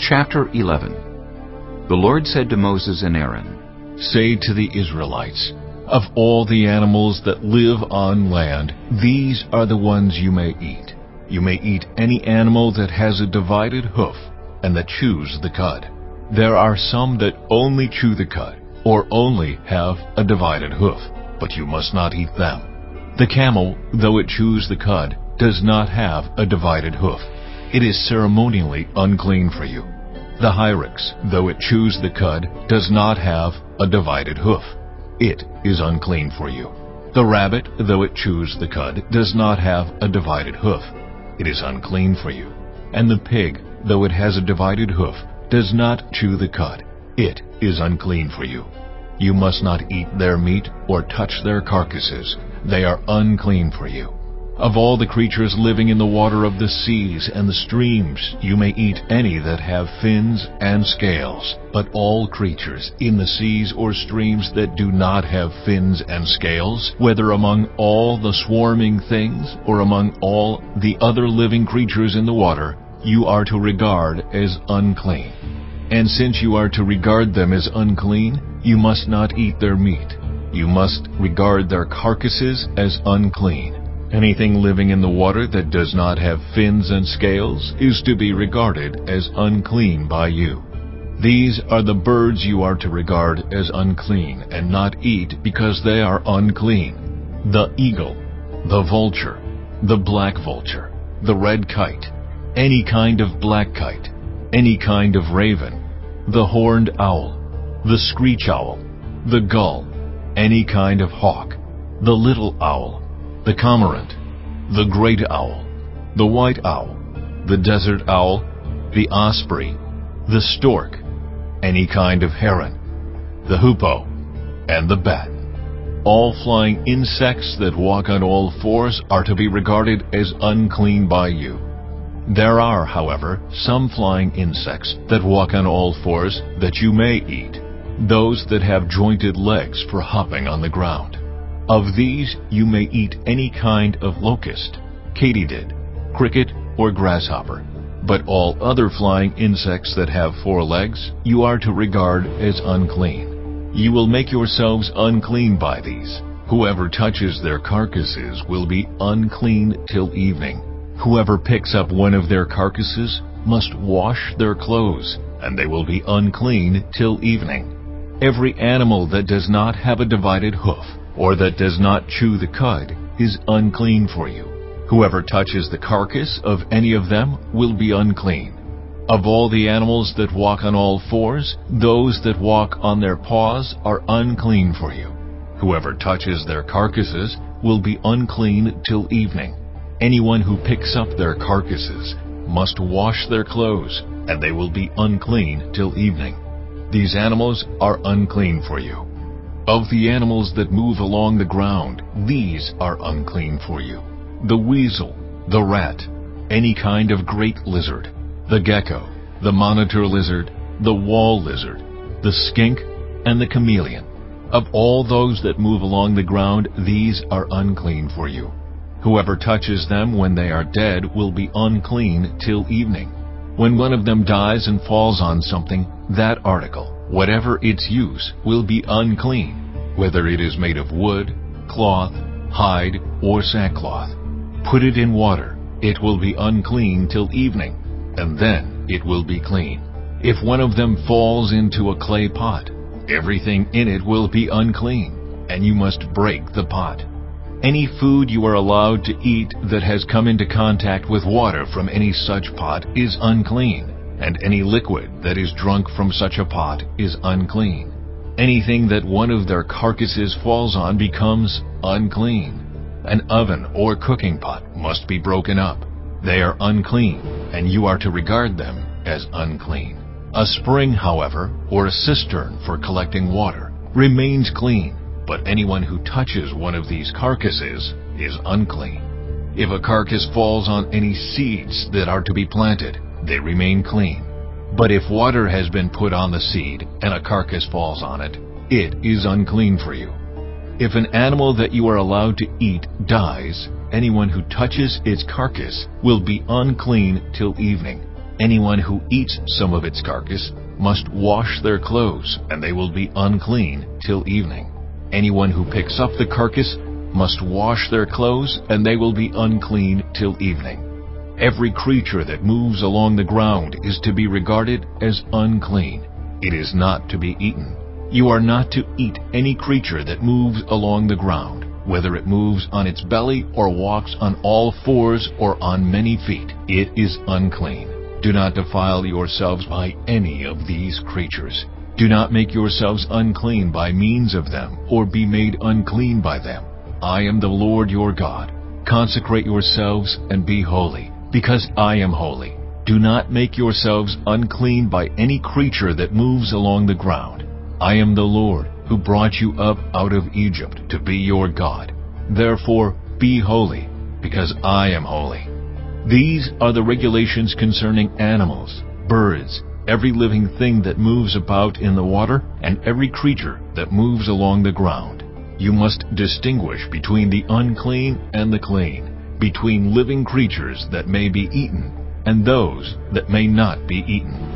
Chapter 11. The Lord said to Moses and Aaron, "Say to the Israelites, of all the animals that live on land, these are the ones you may eat. You may eat any animal that has a divided hoof and that chews the cud. There are some that only chew the cud, or only have a divided hoof, but you must not eat them. The camel, though it chews the cud, does not have a divided hoof. It is ceremonially unclean for you. The hyrax, though it chews the cud, does not have a divided hoof. It is unclean for you. The rabbit, though it chews the cud, does not have a divided hoof. It is unclean for you. And the pig, though it has a divided hoof, does not chew the cud. It is unclean for you. You must not eat their meat or touch their carcasses. They are unclean for you. Of all the creatures living in the water of the seas and the streams, you may eat any that have fins and scales. But all creatures in the seas or streams that do not have fins and scales, whether among all the swarming things or among all the other living creatures in the water, you are to regard as unclean. And since you are to regard them as unclean, you must not eat their meat. You must regard their carcasses as unclean. Anything living in the water that does not have fins and scales is to be regarded as unclean by you. These are the birds you are to regard as unclean and not eat because they are unclean: the eagle, the vulture, the black vulture, the red kite, any kind of black kite, any kind of raven, the horned owl, the screech owl, the gull, any kind of hawk, the little owl, the cormorant, the great owl, the white owl, the desert owl, the osprey, the stork, any kind of heron, the hoopoe, and the bat. All flying insects that walk on all fours are to be regarded as unclean by you. There are, however, some flying insects that walk on all fours that you may eat, those that have jointed legs for hopping on the ground. Of these you may eat any kind of locust, katydid, cricket, or grasshopper. But all other flying insects that have 4 legs you are to regard as unclean. You will make yourselves unclean by these. Whoever touches their carcasses will be unclean till evening. Whoever picks up one of their carcasses must wash their clothes, and they will be unclean till evening. Every animal that does not have a divided hoof, or that does not chew the cud, is unclean for you. Whoever touches the carcass of any of them will be unclean. Of all the animals that walk on all fours, those that walk on their paws are unclean for you. Whoever touches their carcasses will be unclean till evening. Anyone who picks up their carcasses must wash their clothes, and they will be unclean till evening. These animals are unclean for you. Of the animals that move along the ground, these are unclean for you: the weasel, the rat, any kind of great lizard, the gecko, the monitor lizard, the wall lizard, the skink, and the chameleon. Of all those that move along the ground, these are unclean for you. Whoever touches them when they are dead will be unclean till evening. When one of them dies and falls on something, that article, whatever its use, will be unclean, whether it is made of wood, cloth, hide, or sackcloth. Put it in water, it will be unclean till evening, and then it will be clean. If one of them falls into a clay pot, everything in it will be unclean, and you must break the pot. Any food you are allowed to eat that has come into contact with water from any such pot is unclean, and any liquid that is drunk from such a pot is unclean. Anything that one of their carcasses falls on becomes unclean. An oven or cooking pot must be broken up. They are unclean, and you are to regard them as unclean. A spring, however, or a cistern for collecting water, remains clean, but anyone who touches one of these carcasses is unclean. If a carcass falls on any seeds that are to be planted, they remain clean. But if water has been put on the seed and a carcass falls on it, it is unclean for you. If an animal that you are allowed to eat dies, anyone who touches its carcass will be unclean till evening. Anyone who eats some of its carcass must wash their clothes, and they will be unclean till evening. Anyone who picks up the carcass must wash their clothes, and they will be unclean till evening. Every creature that moves along the ground is to be regarded as unclean. It is not to be eaten. You are not to eat any creature that moves along the ground, whether it moves on its belly or walks on all fours or on many feet. It is unclean. Do not defile yourselves by any of these creatures. Do not make yourselves unclean by means of them, or be made unclean by them. I am the Lord your God. Consecrate yourselves and be holy, because I am holy. Do not make yourselves unclean by any creature that moves along the ground. I am the Lord, who brought you up out of Egypt to be your God. Therefore, be holy, because I am holy. These are the regulations concerning animals, birds, every living thing that moves about in the water, and every creature that moves along the ground. You must distinguish between the unclean and the clean, between living creatures that may be eaten and those that may not be eaten.